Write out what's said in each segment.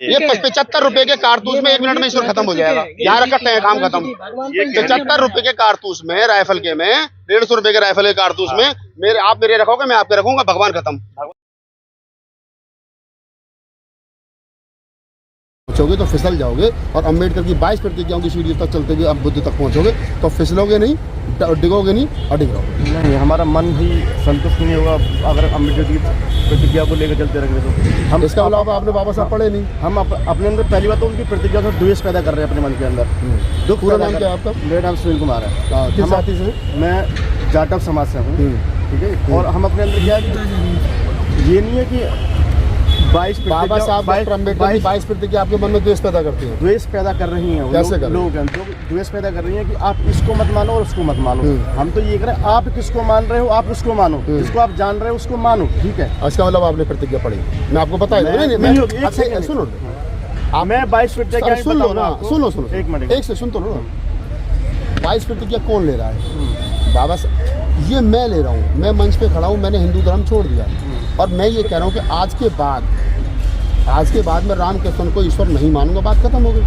ये 75 रुपए के कारतूस में 1 मिनट में ईश्वर खत्म हो जाएगा। यहाँ रखते हैं काम खत्म। 75 रुपए के कारतूस में, राइफल के में, 150 रुपए के राइफल के कारतूस में आप मेरे रखोगे, मैं आपके रखूंगा, भगवान खत्म। पहुंचोगे तो फिसल जाओगे और अम्बेडकर की 22 प्रतिज्ञाओं की सीढ़ी तक चलते हुए अब बुद्ध तक पहुंचोगे तो फिसलोगे नहीं, डिगोगे नहीं और डिग रहोगे नहीं। हमारा मन भी संतुष्ट नहीं होगा अगर अम्बेडकर की प्रतिज्ञा को लेकर चलते रहेंगे तो हम। इसका अलावा आपने बाबा साहब पढ़े नहीं। हम अपने अंदर पहली बात तो उनकी प्रतिज्ञा से द्वेष पैदा कर रहे हैं अपने मन के अंदर। दुख। पूरा नाम क्या है आपका? मेरा नाम सुनील कुमार है। किस जाति से? मैं जाटव समाज से हूँ, ठीक है। और हम अपने अंदर क्या है, ये नहीं है कि 22 बाबा साहब डॉक्टर अम्बेडकर की 22 प्रतिज्ञा आपके मन में द्वेष पैदा करती है। द्वेष पैदा कर रही हैं लोग द्वेष पैदा कर रही हैं कि आप इसको मत मानो और उसको मत मानो। हम तो ये कह रहे हैं, आप किसको मान रहे हो आप उसको मानो, जिसको आप जान रहे हो उसको मानो, ठीक है। इसका मतलब आपने प्रतिज्ञा पढ़ी, मैं आपको बता दूं। सुनो, मैं 22 प्रतिज्ञा सुन लो ना, सुनो एक मिनट, एक से सुन तो लो। 22 प्रतिज्ञा कौन ले रहा है? बाबा साहब। ये मैं ले रहा हूँ, मैं मंच पे खड़ा हूँ, मैंने हिंदू धर्म छोड़ दिया और मैं ये कह रहा हूँ कि आज के बाद मैं रामकृष्ण को ईश्वर नहीं मानूंगा, बात खत्म हो गई।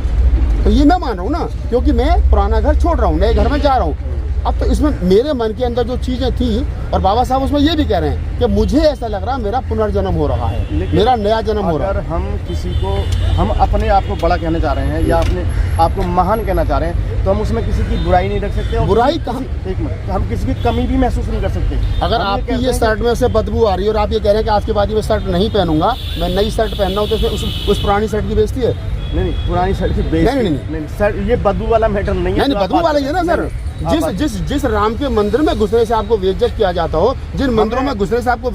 तो ये मैं मान रहा हूँ ना, क्योंकि मैं पुराना घर छोड़ रहा हूँ, नए घर में जा रहा हूँ। अब तो इसमें मेरे मन के अंदर जो चीज़ें थी और बाबा साहब उसमें ये भी कह रहे हैं कि मुझे ऐसा लग रहा है मेरा पुनर्जन्म हो रहा है, मेरा नया जन्म हो रहा है। अगर हम किसी को, हम अपने आप को बड़ा कहना चाह रहे हैं या अपने आप को महान कहना चाह रहे हैं तो हम उसमें किसी की बुराई नहीं रख सकते। बुराई कहाँ? एक मिनट, हम किसी की कमी भी महसूस नहीं कर सकते। अगर आपकी ये शर्ट में से बदबू आ रही है और आप ये कह रहे हैं कि आज के बाद ये शर्ट नहीं पहनूंगा, मैं नई शर्ट पहन रहा हूँ, तो उस पुरानी शर्ट की बेइज्जती है? नहीं, पुरानी शर्ट की बेइज्जती नहीं सर, ये बदबू वाला मैटर नहीं है। बदबू वाला ही है ना सर। जिस राम के मंदिर में घुसने से आपको बेइज्जत किया जाता हो, जिन मंदिरों में घुसने से आपको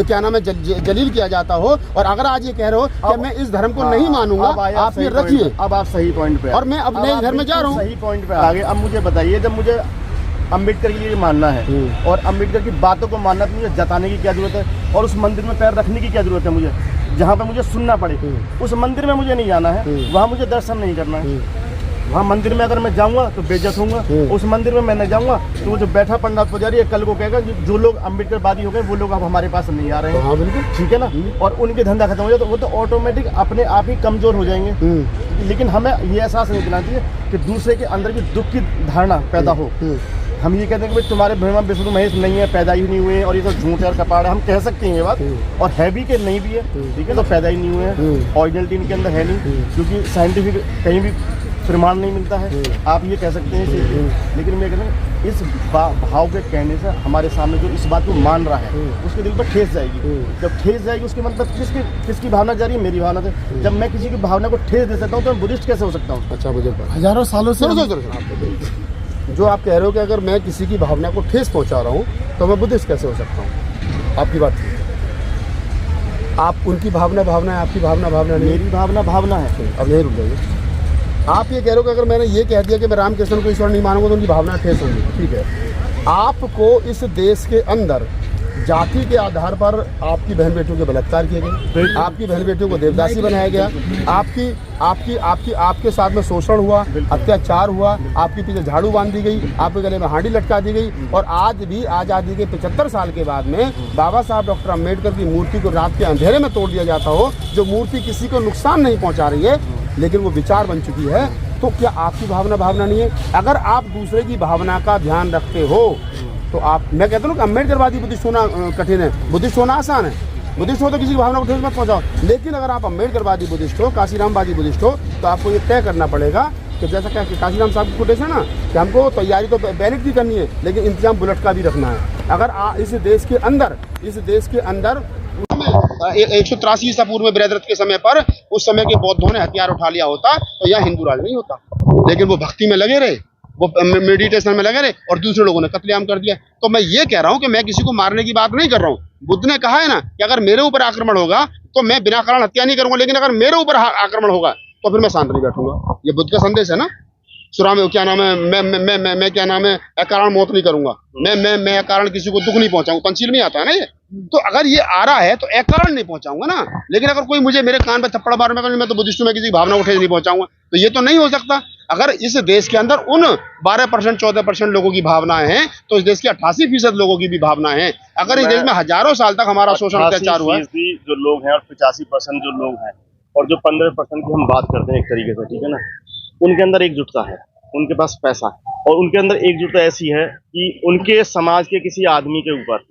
क्या नाम है जलील किया जाता हो, और अगर आज ये कह रहे हो कि मैं इस धर्म को नहीं मानूंगा, आप ये रखिए। अब आप सही पॉइंट पे, और मैं अब नए घर में जा रहा हूँ, सही पॉइंट पे आगे। अब मुझे बताइए, जब मुझे अम्बेडकर की ये मानना है और अम्बेडकर की बातों को मानना, तो मुझे जताने की क्या जरूरत है और उस मंदिर में पैर रखने की क्या जरूरत है? मुझे जहाँ पे मुझे सुनना पड़े उस मंदिर में मुझे नहीं जाना है, वहाँ मुझे दर्शन नहीं करना है। वहाँ मंदिर में अगर मैं जाऊँगा तो बेइज्जत होऊंगा, उस मंदिर में मैं न जाऊँगा तो वो जो बैठा पंडित पुजारी है कल को कहेगा जो लोग अम्बेडकरवादी हो गए वो लोग अब हमारे पास नहीं आ रहे हैं। हाँ बिल्कुल, ठीक है ना। और उनके धंधा खत्म हो जाए तो वो तो ऑटोमेटिक अपने आप ही कमजोर हो जाएंगे। लेकिन हमें ये एहसास नहीं दिलाना चाहिए कि दूसरे के अंदर भी दुख की धारणा पैदा हो। हम ये कहते हैं कि भाई तुम्हारे ब्रह्मा विष्णु महेश नहीं है, पैदा ही नहीं हुए हैं और ये तो झूठ है और कपाड़ है, हम कह सकते हैं ये बात, और है भी कि नहीं भी है, ठीक है। तो पैदा ही नहीं हुए हैं, ओरिजिनलिटी इनके अंदर है नहीं, क्योंकि साइंटिफिक कहीं भी प्रमाण नहीं मिलता है, आप ये कह सकते हैं। लेकिन मैं कहता हूँ इस भाव के कहने से हमारे सामने जो इस बात को मान रहा है उसके दिल पर ठेस जाएगी। जब ठेस जाएगी उसके मन पर किसकी भावना जा रही है? मेरी भावना से। जब मैं किसी की भावना को ठेस दे सकता हूँ तो मैं बुद्धिस्ट कैसे हो सकता हूँ? अच्छा, मुझे हजारों सालों से जो आप कह रहे हो कि अगर मैं किसी की भावना को ठेस पहुंचा रहा हूं तो मैं बुद्धिस्ट कैसे हो सकता हूं? आपकी बात ठीक है। आप उनकी भावना है, आपकी भावना नहीं। मेरी भावना है। अब यही रुक जाइए। आप ये कह रहे हो कि अगर मैंने ये कह दिया कि मैं रामकृष्ण को ईश्वर नहीं मानूंगा तो उनकी भावना ठेस होगी, ठीक है। आपको इस देश के अंदर जाति के आधार पर आपकी बहन बेटियों के बलात्कार किए गए, आपकी बहन बेटियों को देवदासी बनाया गया, आपके साथ में शोषण हुआ, अत्याचार हुआ, आपके पीछे झाड़ू बांध दी गई, आपके गले में हांडी लटका दी गई, और आज भी आज़ादी के 75 साल के बाद में बाबा साहब डॉक्टर अम्बेडकर की मूर्ति को रात के अंधेरे में तोड़ दिया जाता हो, जो मूर्ति किसी को नुकसान नहीं पहुँचा रही है लेकिन वो विचार बन चुकी है, तो क्या आपकी भावना नहीं है? अगर आप दूसरे की भावना का ध्यान रखते हो तो आप, मैं कहता हूँ कि अम्बेडकरवादी बुद्धिस्ट होना कठिन है, बुद्धिस्ट होना आसान है। बुद्धिस्ट हो तो किसी की भावना को ठेस मत पहुँचाओ, लेकिन अगर आप अम्बेडकरवादी बुद्धिस्ट हो, काशीरामवादी बुद्धिस्ट हो, तो आपको ये तय करना पड़ेगा कि जैसा क्या काशीराम साहब की कोटेशन है ना कि हमको तैयारी तो बैलेट की करनी है लेकिन इंतजाम बुलेट का भी रखना है। अगर इस देश के अंदर 183 ईसा पूर्व में बृहद्रथ के समय पर उस समय के बौद्धों ने हथियार उठा लिया होता तो यहाँ हिंदू राज नहीं होता, लेकिन वो भक्ति में लगे रहे, वो मेडिटेशन में लगे रहे और दूसरे लोगों ने कत्लेआम कर दिया। तो मैं ये कह रहा हूँ कि मैं किसी को मारने की बात नहीं कर रहा हूँ। बुद्ध ने कहा है ना कि अगर मेरे ऊपर आक्रमण होगा तो मैं बिना कारण हत्या नहीं करूंगा, लेकिन अगर मेरे ऊपर आक्रमण होगा तो फिर मैं शांत नहीं बैठूंगा। ये बुद्ध का संदेश है ना। सुरा में क्या नाम है, मैं क्या नाम है, अकारण मौत नहीं करूंगा, मैं अकारण किसी को दुख नहीं पहुंचाऊंगा, पंचशील में आता है ना ये। तो अगर ये आ रहा है तो अकारण नहीं पहुंचाऊंगा ना, लेकिन अगर कोई मुझे मेरे कान पे थप्पड़ मार मैं तो बुद्धिस्ट में किसी भावना को ठेस नहीं पहुंचाऊंगा, तो ये तो नहीं हो सकता। अगर इस देश के अंदर उन 12% 14% लोगों की भावनाएं हैं तो इस देश के 88% लोगों की भी भावनाएं हैं। अगर इस देश में हजारों साल तक हमारा शोषण अत्याचार हुआ है, जो लोग हैं और 85% जो लोग हैं और जो 15% की हम बात करते हैं एक तरीके से, ठीक है ना, उनके अंदर एकजुटता है, उनके पास पैसा है, और उनके अंदर एकजुटता ऐसी है कि उनके समाज के किसी आदमी के ऊपर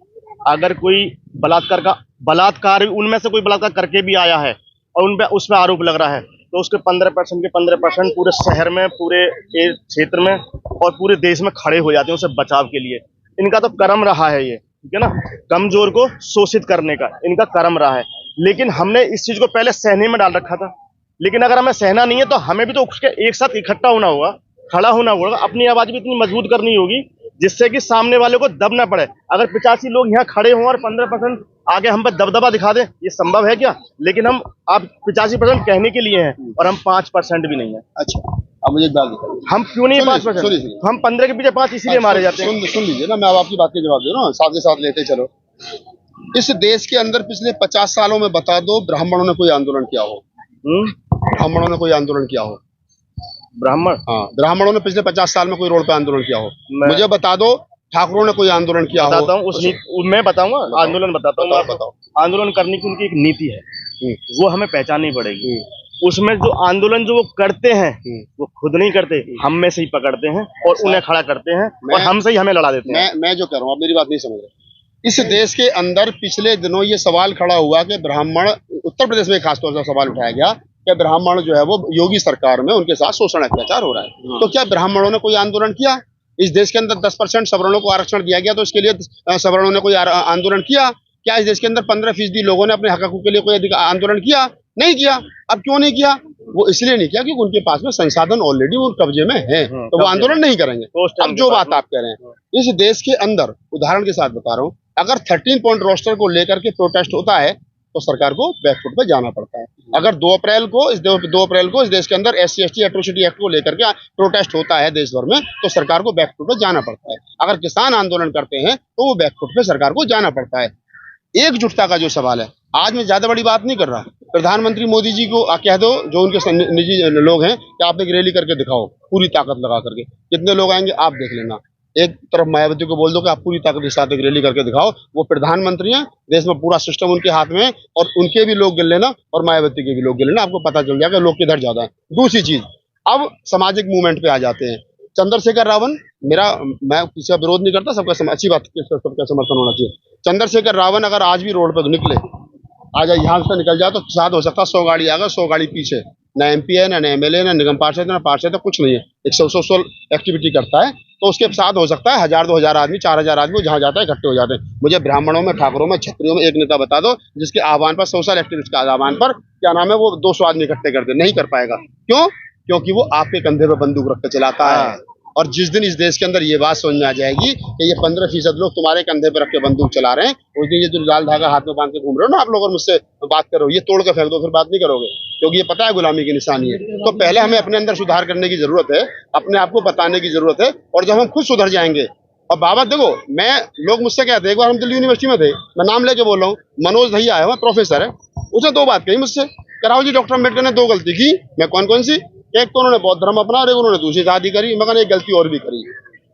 अगर कोई बलात्कार उनमें से कोई बलात्कार करके भी आया है और उन पे उस पर आरोप लग रहा है, तो उसके 15% के 15% पूरे शहर में, पूरे क्षेत्र में और पूरे देश में खड़े हो जाते हैं उसे बचाव के लिए। इनका तो कर्म रहा है ये, ठीक है ना, कमजोर को शोषित करने का इनका कर्म रहा है। लेकिन हमने इस चीज को पहले सहने में डाल रखा था, लेकिन अगर हमें सहना नहीं है तो हमें भी तो उसके एक साथ इकट्ठा होना होगा, खड़ा होना होगा, अपनी आवाज भी इतनी मजबूत करनी होगी जिससे कि सामने वाले को दब ना पड़े। अगर 85 लोग यहाँ खड़े हों और 15% आगे हम पर दबदबा दिखा दें, ये संभव है क्या? लेकिन हम आप 85% कहने के लिए हैं और हम 5% भी नहीं है। अच्छा, अब मुझे एक बात बताइए, हम क्यों नहीं 5%? हम 15 के पीछे 5 इसीलिए मारे जाते हैं। सुन लीजिए ना, मैं अब आपकी बात के जवाब दे रहा हूँ, साथ के साथ लेते चलो। इस देश के अंदर पिछले 50 सालों में बता दो ब्राह्मणों ने कोई आंदोलन किया हो? ब्राह्मणों ने कोई आंदोलन किया हो? ब्राह्मण, हाँ, ब्राह्मणों ने पिछले 50 साल में कोई रोड पे आंदोलन किया हो? मुझे बता दो ठाकुरों ने कोई आंदोलन किया हो? मैं बताऊंगा, आंदोलन बताता हूँ। बताओ। आंदोलन करने की उनकी एक नीति है, वो हमें पहचाननी पड़ेगी। उसमें जो आंदोलन जो वो करते हैं वो खुद नहीं करते, हम में से ही पकड़ते हैं और उन्हें खड़ा करते हैं और हमसे ही हमें लड़ा देते हैं। मैं जो कह रहा हूँ, आप मेरी बात नहीं समझ रहे। इस देश के अंदर पिछले दिनों ये सवाल खड़ा हुआ कि ब्राह्मण, उत्तर प्रदेश में खासतौर से सवाल उठाया गया कि ब्राह्मण जो है वो योगी सरकार में उनके साथ शोषण अत्याचार हो रहा है। तो क्या ब्राह्मणों ने कोई आंदोलन किया? इस देश के अंदर 10% सवर्णों को आरक्षण दिया गया, तो इसके लिए सवर्णों ने कोई आंदोलन किया? क्या इस देश के अंदर 15% लोगों ने अपने हकों के लिए कोई आंदोलन किया? नहीं किया। अब क्यों नहीं किया? वो इसलिए नहीं किया क्योंकि उनके पास में संसाधन ऑलरेडी वो कब्जे में है, तो वो आंदोलन नहीं करेंगे। अब जो बात आप कह रहे हैं, इस देश के अंदर उदाहरण के साथ बता रहा हूँ, अगर 13 पॉइंट रोस्टर को लेकर के प्रोटेस्ट होता है तो सरकार को बैकफुट पे जाना पड़ता है। अगर 2 अप्रैल को इस देश के अंदर SC/ST एट्रोसिटी एक्ट को लेकर के प्रोटेस्ट होता है देश भर में, तो सरकार को बैकफुट पे जाना पड़ता है। अगर किसान आंदोलन करते हैं तो वो बैकफुट पे सरकार को जाना पड़ता है। एकजुटता का जो सवाल है, आज मैं ज्यादा बड़ी बात नहीं कर रहा, प्रधानमंत्री मोदी जी को कह दो, जो उनके निजी लोग हैं, कि आप एक रैली करके दिखाओ पूरी ताकत लगा करके। कितने लोग आएंगे आप देख लेना। एक तरफ मायावती को बोल दो कि आप पूरी ताकत के साथ एक रैली करके दिखाओ, वो प्रधानमंत्री हैं, देश में पूरा सिस्टम उनके हाथ में है, और उनके भी लोग गिन लेना और मायावती के भी लोग गिन लेना, आपको पता चल जाएगा लोग किधर ज्यादा है। दूसरी चीज, अब सामाजिक मूवमेंट पे आ जाते हैं। चंद्रशेखर रावण, मैं किसी का विरोध नहीं करता, सबका अच्छी बात, सबका समर्थन होना चाहिए। चंद्रशेखर रावण अगर आज भी रोड पर निकले, आज यहाँ से निकल जाए, तो साथ हो सकता 100 गाड़ी आगे, 100 गाड़ी पीछे, ना MP है, ना MLA, ना निगम पार्षद, ना पार्षद, कुछ नहीं है, एक सोशल एक्टिविटी करता है, तो उसके साथ हो सकता है 1000-2000 आदमी, 4000 आदमी जहाँ जाता है इकट्ठे हो जाते हैं। मुझे ब्राह्मणों में, ठाकुरों में, क्षत्रियों में एक नेता बता दो जिसके आह्वान पर, सोशल एक्टिविस्ट के आह्वान पर, क्या नाम है, वो 200 आदमी इकट्ठे कर दे। नहीं कर पाएगा। क्यों? क्योंकि वो आपके कंधे पर बंदूक रख के चलाता है। और जिस दिन इस देश के अंदर ये बात समझ में आ जाएगी कि ये 15% लोग तुम्हारे कंधे पर रख के बंदूक चला रहे हैं, उस दिन ये जो लाल धागा हाथ में बांध के घूम रहे हो ना आप लोग, और मुझसे बात करो, ये तोड़ के फेंक दो, फिर बात नहीं करोगे, क्योंकि ये पता है गुलामी की निशानी है। तो पहले हमें अपने अंदर सुधार करने की जरूरत है, अपने आप को बताने की जरूरत है, और जब हम खुद सुधर जाएंगे। और बाबा देखो, लोग मुझसे कहते हैं, एक बार हम दिल्ली यूनिवर्सिटी में थे, मैं नाम लेके बोल रहा हूँ, मनोज भैया है, वह प्रोफेसर है, उसने 2 बात कही मुझसे, कराओ जी डॉक्टर अम्बेडकर ने 2 गलती की। मैं कौन सी? एक तो उन्होंने बौद्ध धर्म अपना और एक उन्होंने दूसरी शादी करी। मगर एक गलती और भी करी,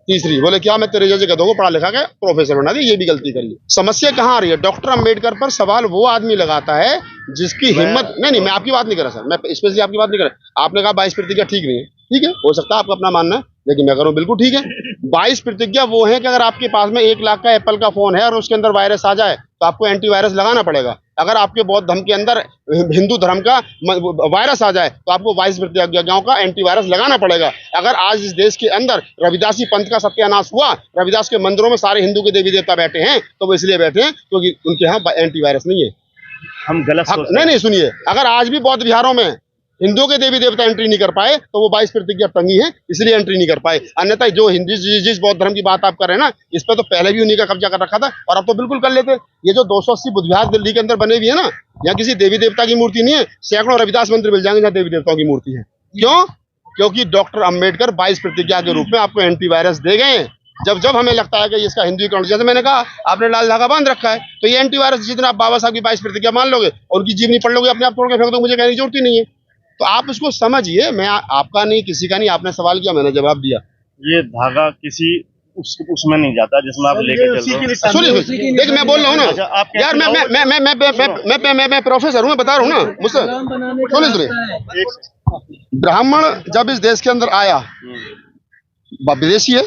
तीसरी। बोले क्या? मैं तेरे जैसे गधों को पढ़ा लिखा के प्रोफेसर बना दी, ये भी गलती करी। समस्या कहाँ आ रही है? डॉक्टर अम्बेडकर पर सवाल वो आदमी लगाता है जिसकी हिम्मत, नहीं, मैं आपकी बात नहीं कर रहा सर, मैं स्पेशली आपकी बात नहीं कर रहा। आपने कहा 22 प्रतिज्ञा ठीक नहीं है, ठीक है, हो सकता है आपका अपना मानना है, लेकिन मैं करूँ बिल्कुल ठीक है। 22 प्रतिज्ञा वो है कि अगर आपके पास में 1 लाख का एप्पल का फोन है और उसके अंदर वायरस आ जाए तो आपको एंटीवायरस लगाना पड़ेगा। अगर आपके बौद्ध धर्म के अंदर, हिंदू धर्म का वायरस आ जाए तो आपको 22 प्रतिज्ञाओं का एंटीवायरस लगाना पड़ेगा। अगर आज इस देश के अंदर रविदासी पंथ का सत्यानाश हुआ, रविदास के मंदिरों में सारे हिंदू के देवी देवता बैठे हैं, तो वो इसलिए बैठे हैं क्योंकि उनके यहाँ एंटीवायरस नहीं है। हम गलत नहीं, सुनिए, अगर आज भी बौद्ध विहारों में हिंदुओं के देवी देवता एंट्री नहीं कर पाए तो वो 22 प्रतिज्ञा टंगी है, इसलिए एंट्री नहीं कर पाए। अन्यथा जो हिंदी जिस बौद्ध धर्म की बात आप कर रहे हैं ना, इस पर तो पहले भी उन्हीं का कब्जा कर रखा था, और अब तो बिल्कुल कर लेते। ये जो 280 बुद्ध विहार दिल्ली के अंदर बने हुए है ना, यहाँ किसी देवी देवता की मूर्ति नहीं है, सैकड़ों रविदास मंदिर मिल जाएंगे जहाँ देवी देवताओं की मूर्ति है। क्यों? क्योंकि डॉक्टर अम्बेडकर 22 प्रतिज्ञा के रूप में आपको एंटीवायरस दे गए हैं। जब हमें लगता है कि इसका हिंदुईकरण, जैसे मैंने कहा, आपने लाल धागा बांध रखा है, तो ये एंटीवायरस जितना आप बाबा साहब की 22 प्रतिज्ञा मान लोगे और उनकी जीवनी पढ़ लोगे, अपने आप तोड़ के फेंक दो, मुझे कहने की जरूरत ही नहीं है। तो आप इसको समझिए, मैं आपका नहीं, किसी का नहीं, आपने सवाल किया, मैंने जवाब दिया। ये धागा किसी उसमें नहीं जाता जिसमें आप लेके चल रहे हो। सुनिए देखिए मैं बोल रहा हूँ ना अच्छा, आप यार, मैं प्रोफेसर हूँ, मैं बता रहा हूँ ना मुझसे सुनिए। ब्राह्मण जब इस देश के अंदर आया, विदेशी है,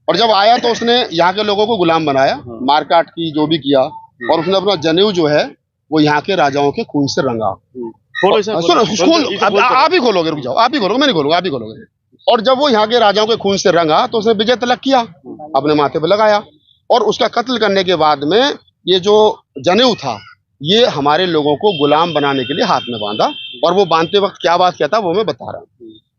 और जब आया तो उसने यहाँ के लोगों को गुलाम बनाया, मारकाट की जो भी किया, और उसने अपना जनेऊ जो है वो यहाँ के राजाओं के खून से रंगा। आप ही खोलोगे, रुक जाओ, आप ही खोलोगे, मैं नहीं खोलूंगा, आप ही खोलोगे। और जब वो यहाँ के राजाओं के खून से रंगा तो उसने विजय तिलक किया, अपने माथे पे लगाया, और उसका कत्ल करने के बाद में ये जो जनेऊ था ये हमारे लोगों को गुलाम बनाने के लिए हाथ में बांधा, और वो बांधते वक्त क्या बात कहता वो मैं बता रहा हूँ।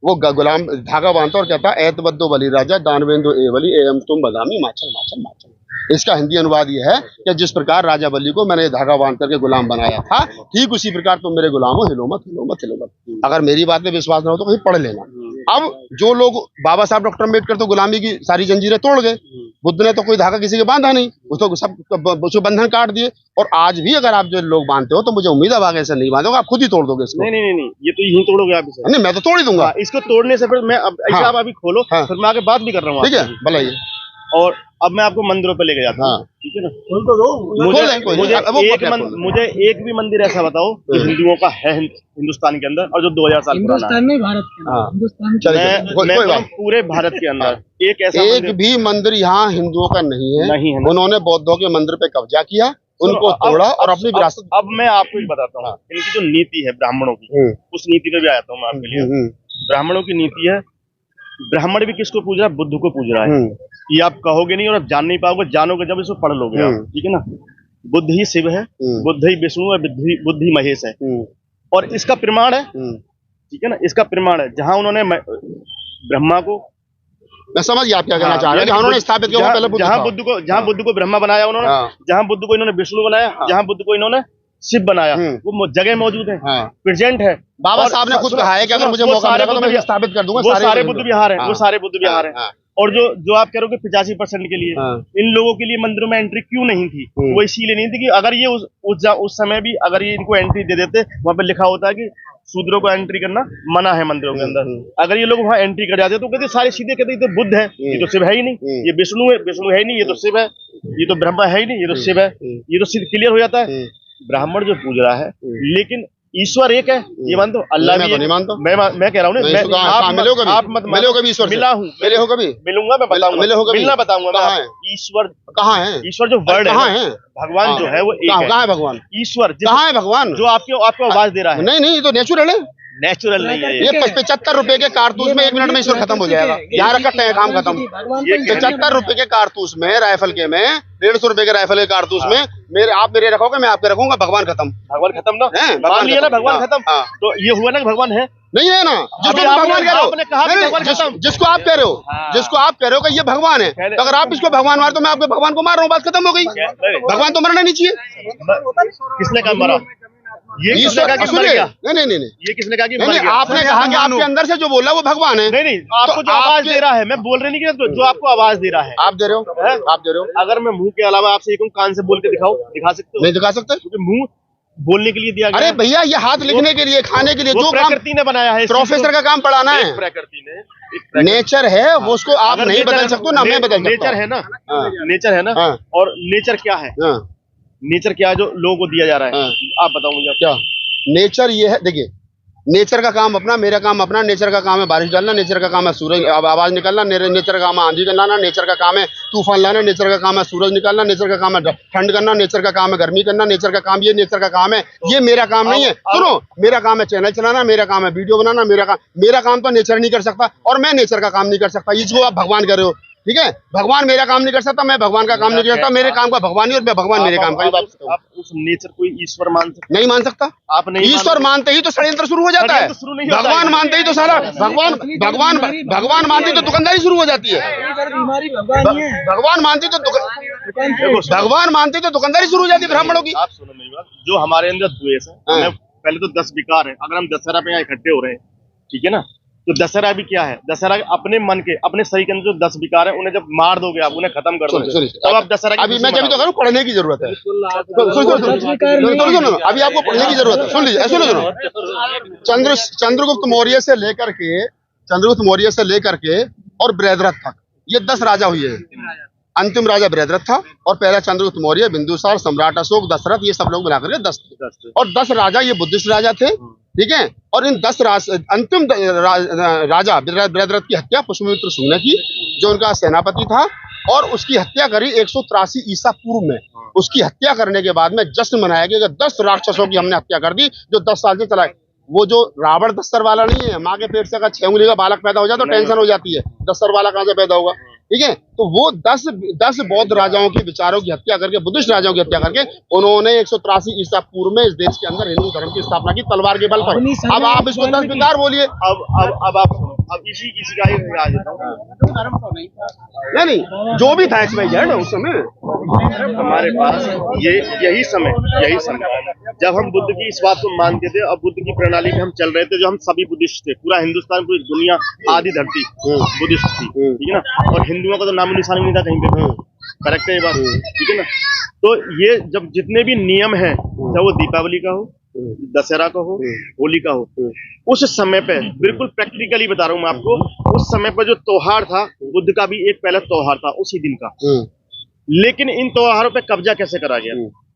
वो गुलाम धागा बांधता और कहता ऐतबद्दो बलि राजा दानवेंदो ए बलि एम तुम बदामी माचल माचल माचल। इसका हिंदी अनुवाद ये है कि जिस प्रकार राजा बलि को मैंने धागा बांध करके गुलाम बनाया था, ठीक उसी प्रकार तुम मेरे गुलाम हो, हिलो मत हिलो मत हिलो मत। अगर मेरी बात में विश्वास ना हो तो कहीं पढ़ लेना। अब जो लोग बाबा साहब डॉक्टर अम्बेडकर तो गुलामी की सारी जंजीरें तोड़ गए, बुद्ध ने तो कोई धागा किसी के बांधा नहीं, उसको सब उसको बंधन काट दिए। और आज भी अगर आप जो लोग बांधते हो तो मुझे उम्मीद है आगे से नहीं बांधोगे, आप खुद ही तोड़ दोगे इसको। नहीं, ये तो यही तोड़ोगे आप इसे। नहीं, मैं तो तोड़ ही दूंगा। इसको तोड़ने से फिर मैं आप अभी खोलो, फिर मैं आगे बात भी कर रहा हूँ, ठीक है भलाइए। और अब मैं आपको मंदिरों पे लेके जाता हूँ, ठीक है ना। मुझे एक भी मंदिर ऐसा बताओ जो हिंदुओं का है हिंदुस्तान के अंदर और जो 2000 साल पुराना है। नहीं, भारत के मैं पूरे भारत के अंदर एक भी मंदिर यहाँ हिंदुओं का नहीं है। उन्होंने बौद्धों के मंदिर पे कब्जा किया, उनको तोड़ा और अपनी विरासत। अब मैं आपको एक बताता हूँ, इनकी जो नीति है ब्राह्मणों की, उस नीति पे भी आया हूँ मैं आपके लिए। ब्राह्मणों की नीति है, ब्राह्मण भी किसको पूज रहा है? बुद्ध को पूज रहा है। ये आप कहोगे नहीं और आप जान नहीं पाओगे, जानोगे जब इसको पढ़ लोगे आप, ठीक है ना। बुद्ध ही शिव है, बुद्ध ही विष्णु है, बुद्ध ही महेश है, और इसका प्रमाण है, ठीक है ना, इसका प्रमाण है जहां उन्होंने ब्रह्मा को, मैं समझ गया आप क्या कहना चाह रहे हैं, उन्होंने स्थापित किया जहां बुद्ध को ब्रह्मा बनाया उन्होंने, जहां बुद्ध को इन्होंने विष्णु बनाया, जहां बुद्ध को इन्होंने शिव बनाया, वो जगह मौजूद है, प्रेजेंट है। बाबा साहब ने खुद कहा है कि अगर मुझे मौका मिलेगा तो मैं स्थापित कर दूंगा। वो सारे बुद्ध विहार है, वो सारे बुद्ध विहार है। और जो आप कह रहे हो कि 85% के लिए इन लोगों के लिए मंदिरों में एंट्री क्यों नहीं थी? वो इसीलिए नहीं थी कि अगर ये उस समय भी अगर ये इनको एंट्री दे देते, वहां पे लिखा होता है कि शूद्रों को एंट्री करना मना है मंदिरों के अंदर। अगर ये लोग वहाँ एंट्री कर जाते तो कहते सारे सीधे कहते ये तो बुद्ध है, ये तो शिव है ही नहीं, ये विष्णु है ही नहीं, ये तो शिव है, ये तो ब्रह्मा है ही नहीं, ये तो शिव है, ये तो क्लियर हो जाता है। ब्राह्मण जो पूज रहा है, लेकिन ईश्वर एक है, ये मानते हो? अल्लाह भी नहीं मानता। मैं कह रहा हूँ आप मत मिलोगे ईश्वर, मिला हूँ, मिले हो कभी, मिलूंगा, मैं बताऊंगा, मिलना बताऊंगा। ईश्वर कहाँ है? ईश्वर जो वर्ड है, भगवान जो है वो एक है। कहाँ है भगवान? ईश्वर कहाँ है? भगवान जो आपको आवाज दे रहा है। नहीं, ये तो नेचुरल है, नेचुरल नहीं है। ये 75 रुपए के कारतूस में 1 मिनट में ईश्वर खत्म हो जाएगा। यहाँ रखते हैं, काम खत्म। 75 रुपए के कारतूस में, राइफल के में, 150 रुपए के राइफल के कारतूस में आप मेरे रखोगे, मैं आपके रखूंगा, भगवान खत्म। भगवान खत्म ना, भगवान लिया ना, भगवान खत्म। तो ये हुआ ना, भगवान है नहीं है ना, जिसको भगवान कह रहे हो, जिसको आप कह रहे हो, जिसको आप कह रहे हो कि ये भगवान है, तो अगर आप इसको भगवान मार तो मैं आपके भगवान को मार रहा हूँ, बात खत्म हो गई। भगवान तो मरना नहीं चाहिए। किसने कहा मरा? ये ईश्वर का मर गया? नहीं, ये किसने कहा कि मर गया? आपने कहा कि आपके अंदर से जो बोला वो भगवान है। नहीं, आपको जो आवाज दे रहा है, मैं बोल रही नहीं कि जो आपको आवाज दे रहा है आप दे रहे हो। अगर मैं मुंह के अलावा आपसे कहूँ कान से बोल के दिखाओ, दिखा सकते हो? नहीं दिखा सकते, क्योंकि मुंह बोलने के लिए दिया गया। अरे भैया, ये हाथ लिखने के लिए, खाने के लिए, जो प्रकृति ने बनाया है, प्रोफेसर का काम पढ़ाना है। प्रकृति ने नेचर है, वो उसको आप नहीं बदल सकते ना, मैं बदल सकता हूं। नेचर है ना, नेचर है ना। और नेचर क्या है? नेचर क्या है जो लोगों को दिया जा रहा है? आप बताओ मुझे। क्या नेचर ये है? देखिए, नेचर का काम अपना, मेरा काम अपना। नेचर का काम है बारिश डालना, नेचर का काम है सूरज आवाज निकालना, नेचर का काम है आंधी लाना, नेचर का काम है तूफान लाना, नेचर का काम है सूरज निकालना, नेचर का काम है ठंड करना, नेचर का काम है गर्मी करना, नेचर का काम, ये नेचर का काम है। ये मेरा काम नहीं है। सुनो, मेरा काम है चैनल चलाना, मेरा काम है वीडियो बनाना, मेरा काम तो नेचर नहीं कर सकता, और मैं नेचर का काम नहीं कर सकता। इसको आप भगवान कर रहे हो, ठीक है? भगवान मेरा काम नहीं कर सकता, मैं भगवान का काम नहीं कर सकता। मेरे काम का भगवान ही और मैं भगवान मेरे काम का। आप उस नेचर को ईश्वर मान सकते? नहीं मान सकता। आप नहीं, ईश्वर मानते ही तो षड्यंत्र शुरू हो जाता है। भगवान मानते ही तो सारा भगवान मानते ही तो दुकानदारी शुरू हो जाती है। भगवान मानते तो दुकानदारी शुरू हो जाती है ब्राह्मणों की। आप सुनो मेरी बात, जो हमारे अंदर द्वेष है, पहले तो 10 विकार है। अगर हम दशहरा पे यहाँ इकट्ठे हो रहे हैं, ठीक है ना, तो दशहरा भी क्या है? दशहरा अपने मन के, अपने शरीर के अंदर जो 10 विकार है, उन्हें जब मार दोगे आप, उन्हें खत्म कर दोगे, तब आप दशहरा। अभी मैं जब तो करूँ, पढ़ने की जरूरत है। सुनो, अभी आपको पढ़ने की जरूरत है। सुन लीजिए, सुनो। चंद्रगुप्त मौर्य से लेकर के और बृहद्रथ तक ये 10 राजा हुए हैं। अंतिम राजा बृहद्रथ था और पहला चंद्रगुप्त मौर्य, बिंदुसार, सम्राट अशोक, दशरथ, ये सब लोग मिलाकर के 10 थे। और 10 राजा ये बुद्धिस्ट राजा थे, ठीक है। और इन 10 अंतिम राजा बृहद्रथ की हत्या पुष्यमित्र शुंग ने की, जो उनका सेनापति था, और उसकी हत्या करी 183 ईसा पूर्व में। उसकी हत्या करने के बाद में जश्न मनाया गया कि 10 राक्षसों की हमने हत्या कर दी जो 10 साल से चलाए। वो जो रावण 10 सर वाला नहीं है, माँ के पेट से अगर 6 उंगली का बालक पैदा हो जाए तो टेंशन हो जाती है, 10 सर वाला कहाँ से पैदा होगा, ठीक है। तो वो 10 बौद्ध राजाओं के विचारों की हत्या करके, बुद्धिस्ट राजाओं की हत्या करके, उन्होंने 183 ईसा पूर्व में इस देश के अंदर हिंदू धर्म की स्थापना की तलवार के बल पर। अब आप इसको 10 विकार बोलिए। अब इसी का ही आ जाता हूं। नहीं, जो भी था XYZ उस समय हमारे पास यही समय जब हम बुद्ध की इस बात को मानते थे और बुद्ध की प्रणाली में हम चल रहे थे, जो हम सभी बुद्धिस्ट थे, पूरा हिंदुस्तान, पूरी दुनिया, आधी धरती बुद्धिस्ट थी, ठीक है ना। और हिंदुओं का तो नामो निशान नहीं था कहीं पे, करेक्ट है ये बात, ठीक है ना। तो ये जब जितने भी नियम हैं, चाहे वो दीपावली का हो, दशहरा का हो, होली का हो, उस समय पे बिल्कुल प्रैक्टिकली बता रहा हूँ मैं आपको, उस समय पर जो त्योहार था, बुद्ध का भी एक पहला त्योहार था उसी दिन का, लेकिन इन त्योहारों पे कब्जा कैसे करा गया,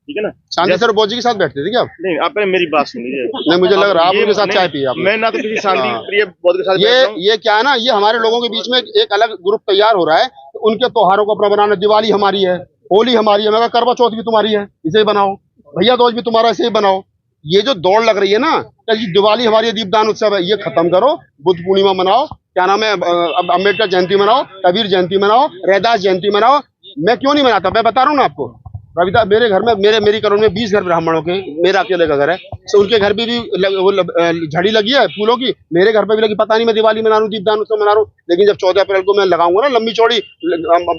ठीक है ना। शांति सर बोझी के साथ बैठते थे क्या? नहीं, आप पहले मेरी बात सुनिए। नहीं, मुझे लग रहा है आप उनके साथ चाय पिए। मैं ना तो किसी शांति प्रिय बौद्ध के साथ ये क्या है ना, ये हमारे लोगों के बीच में एक अलग ग्रुप तैयार हो रहा है। उनके त्योहारों को अपना बनाना, दिवाली हमारी है, होली हमारी है, मैं करवा चौथ भी तुम्हारी है, इसे ही बनाओ, भैया दूज भी तुम्हारा, इसे ही बनाओ। ये जो दौड़ लग रही है ना, दिवाली हमारी दीपदान उत्सव है, ये खत्म करो, बुद्ध पूर्णिमा मनाओ, क्या नाम है, अम्बेडकर जयंती मनाओ, कबीर जयंती मनाओ, रैदास जयंती मनाओ। मैं क्यों नहीं मनाता, मैं बता रहा हूँ ना आपको। रविता मेरे घर में, मेरी कॉलोनी में 20 घर ब्राह्मणों के, मेरा अकेले का घर है, तो उनके घर भी झड़ी लगी है फूलों की, मेरे घर पे भी लगी। पता नहीं मैं दिवाली मना रहा हूँ, दीपदान उत्सव मना रहा हूँ, लेकिन जब 14 अप्रैल को मैं लगाऊंगा ना लंबी चौड़ी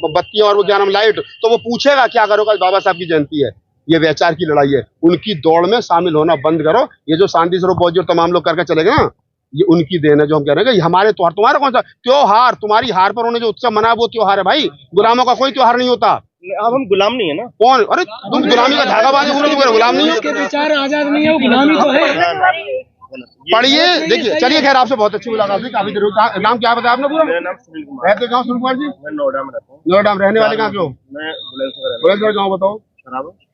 बत्ती और वो क्या नाम लाइट, तो वो पूछेगा क्या करोगे, बाबा साहब की जयंती है। ये व्यचार की लड़ाई है, उनकी दौड़ में शामिल होना बंद करो। ये जो शांति स्वरूप बोझ और तमाम लोग करके चले गए ना, ये उनकी देन है। जो हम कह रहे हैं कि हमारे त्योहार, तुम्हारा कौन सा त्योहार, तुम्हारी हार पर उन्होंने जो उत्सव मनाया वो त्योहार है भाई। गुलामों का कोई त्योहार नहीं होता। अब हम गुलाम नहीं है ना। कौन? अरे तुम गुलामी का धागा बांधे गुलाम नहीं हो, विचार आजाद नहीं है, वो गुलामी तो है। पढ़िए, देखिए, चलिए, खैर आपसे बहुत अच्छी मुलाकात हुई, काफी देर। नाम क्या बताया आपने पूरा? मेरा नाम सुनील कुमार। रहते कहाँ सुनील कुमार जी? मैं नोएडा में रहता हूँ। नोएडा में रहने वाले कहाँ के हो? मैं बुलंदशहर गाँव बताओ।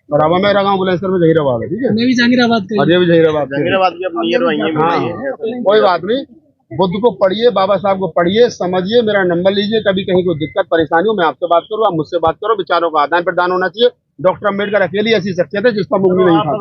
बराबर, मेरा गाँव बुलंदशहर में जहीराबाद है, ठीक है। मैं भी जहांगीराबाद का। और ये भी जहीराबाद भी अब नियर वही है। कोई बात नहीं, बुद्ध को पढ़िए, बाबा साहब को पढ़िए, समझिए, मेरा नंबर लीजिए। कभी कहीं कोई दिक्कत परेशानी हो, मैं आपसे बात करूँ, आप मुझसे बात करो। विचारों का आदान प्रदान होना चाहिए। डॉक्टर अम्बेडकर अकेली ऐसी शख्सियत है जिसका मुंह नहीं था।